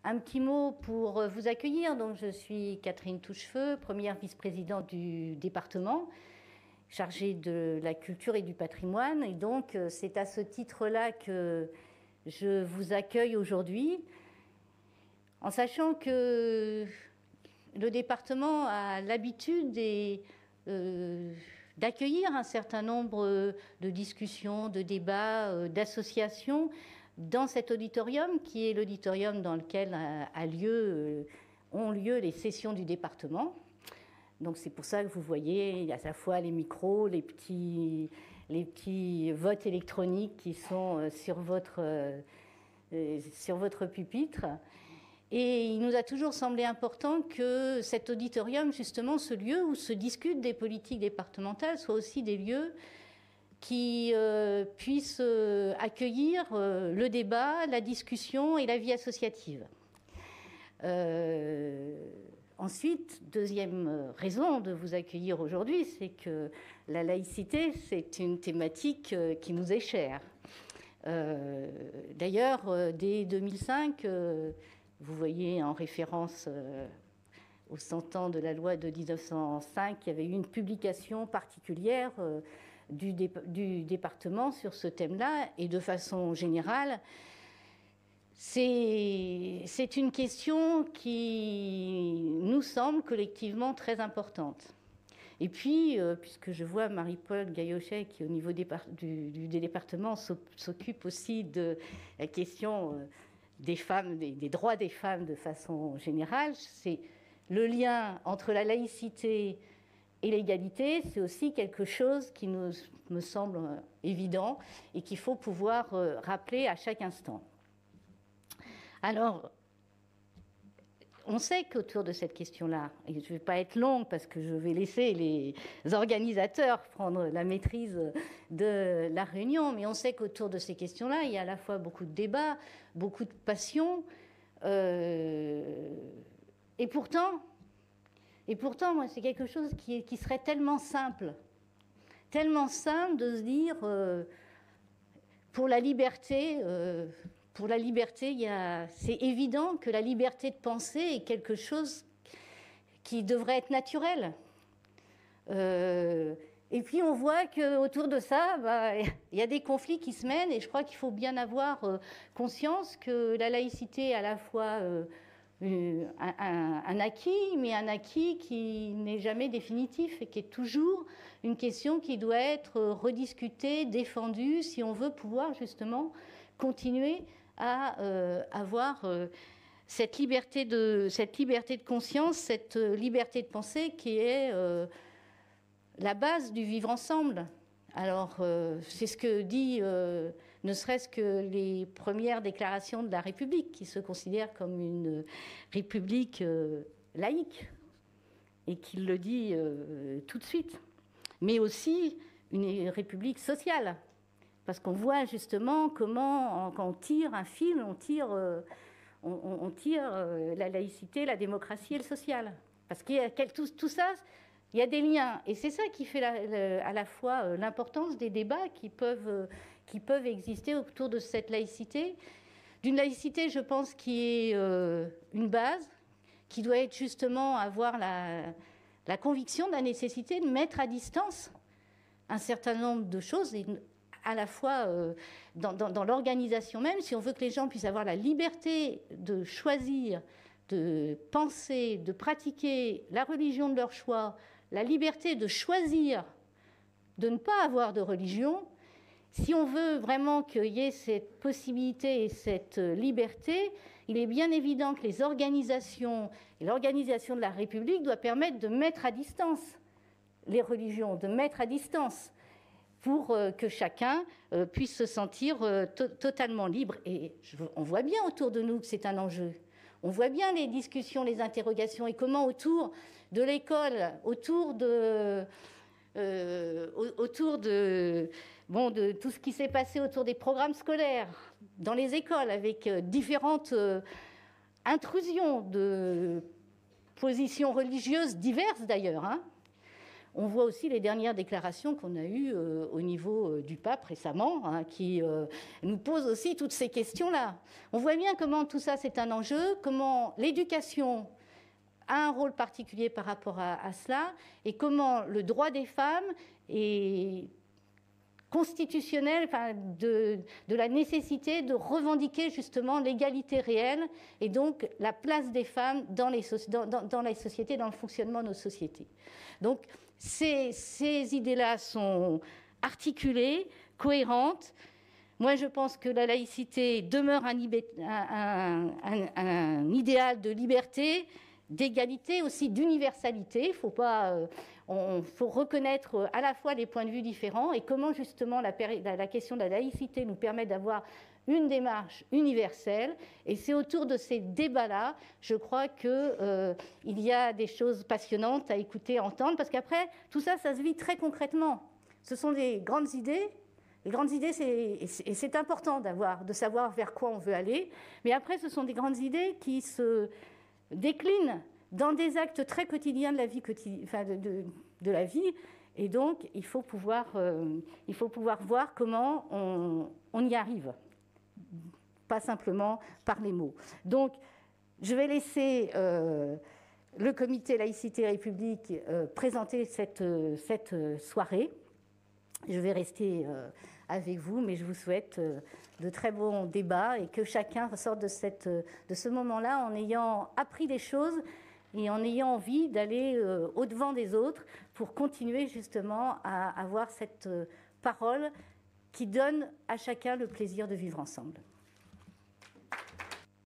Un petit mot pour vous accueillir. Donc, je suis Catherine Touchefeu, première vice-présidente du département, chargée de la culture et du patrimoine. Et donc, c'est à ce titre-là que je vous accueille aujourd'hui, en sachant que le département a l'habitude d'accueillir un certain nombre de discussions, de débats, d'associations dans cet auditorium, qui est l'auditorium dans lequel ont lieu les sessions du département. Donc c'est pour ça que vous voyez à la fois les micros, les petits votes électroniques qui sont sur votre pupitre. Et il nous a toujours semblé important que cet auditorium, justement, ce lieu où se discutent des politiques départementales, soit aussi des lieux qui puissent accueillir le débat, la discussion et la vie associative. Ensuite, deuxième raison de vous accueillir aujourd'hui, c'est que la laïcité, c'est une thématique qui nous est chère. D'ailleurs, dès 2005, vous voyez en référence aux 100 ans de la loi de 1905, il y avait eu une publication particulière du département sur ce thème-là, et de façon générale, c'est une question qui nous semble collectivement très importante. Et puis, puisque je vois Marie-Paul Gaillochet, qui au niveau du département s'occupe aussi de la question des femmes, des droits des femmes de façon générale, c'est le lien entre la laïcité et l'égalité, c'est aussi quelque chose qui me semble évident et qu'il faut pouvoir rappeler à chaque instant. Alors, on sait qu'autour de cette question-là, et je ne vais pas être longue parce que je vais laisser les organisateurs prendre la maîtrise de la réunion, mais on sait qu'autour de ces questions-là, il y a à la fois beaucoup de débats, beaucoup de passion, et pourtant, moi, c'est quelque chose qui serait tellement simple de se dire, pour la liberté, c'est évident que la liberté de penser est quelque chose qui devrait être naturel. Et puis on voit qu'autour de ça, il y a des conflits qui se mènent, et je crois qu'il faut bien avoir conscience que la laïcité est à la fois un acquis, mais un acquis qui n'est jamais définitif et qui est toujours une question qui doit être rediscutée, défendue, si on veut pouvoir justement continuer à avoir cette liberté de conscience, cette liberté de pensée qui est la base du vivre ensemble. Alors, c'est ce que dit ne serait-ce que les premières déclarations de la République, qui se considère comme une république laïque, et qui le dit tout de suite, mais aussi une république sociale. Parce qu'on voit justement comment, quand on tire un fil, on tire la laïcité, la démocratie et le social. Parce qu'il y a tout ça, il y a des liens. Et c'est ça qui fait à la fois l'importance des débats qui peuvent exister autour de cette laïcité. D'une laïcité, je pense, qui est une base, qui doit être justement avoir la conviction de la nécessité de mettre à distance un certain nombre de choses, et à la fois dans l'organisation même, si on veut que les gens puissent avoir la liberté de choisir, de penser, de pratiquer la religion de leur choix, la liberté de choisir de ne pas avoir de religion, si on veut vraiment qu'il y ait cette possibilité et cette liberté, il est bien évident que les organisations et l'organisation de la République doit permettre de mettre à distance les religions, de mettre à distance, pour que chacun puisse se sentir totalement libre. Et on voit bien autour de nous que c'est un enjeu. On voit bien les discussions, les interrogations, et comment autour de l'école, autour de tout ce qui s'est passé autour des programmes scolaires, dans les écoles, avec différentes intrusions de positions religieuses diverses d'ailleurs, hein. on voit aussi les dernières déclarations qu'on a eues au niveau du pape récemment, hein, qui nous posent aussi toutes ces questions-là. On voit bien comment tout ça c'est un enjeu, comment l'éducation a un rôle particulier par rapport à cela, et comment le droit des femmes est constitutionnel, enfin, de la nécessité de revendiquer justement l'égalité réelle et donc la place des femmes dans les sociétés, dans le fonctionnement de nos sociétés. Donc ces idées-là sont articulées, cohérentes. Moi, je pense que la laïcité demeure un idéal de liberté, d'égalité, aussi d'universalité. Il faut pas... faut reconnaître à la fois les points de vue différents et comment justement la question de la laïcité nous permet d'avoir une démarche universelle. Et c'est autour de ces débats-là, je crois qu'il y a des choses passionnantes à écouter, à entendre, parce qu'après, tout ça, ça se vit très concrètement. Ce sont des grandes idées. Les grandes idées, c'est important de savoir vers quoi on veut aller. Mais après, ce sont des grandes idées qui se déclinent dans des actes très quotidiens de la vie, de la vie. Et donc, il faut pouvoir voir comment on y arrive, pas simplement par les mots. Donc, je vais laisser le comité Laïcité République présenter cette soirée. Je vais rester avec vous, mais je vous souhaite de très bons débats et que chacun ressorte de ce moment-là en ayant appris des choses et en ayant envie d'aller au-devant des autres pour continuer justement à avoir cette parole qui donne à chacun le plaisir de vivre ensemble.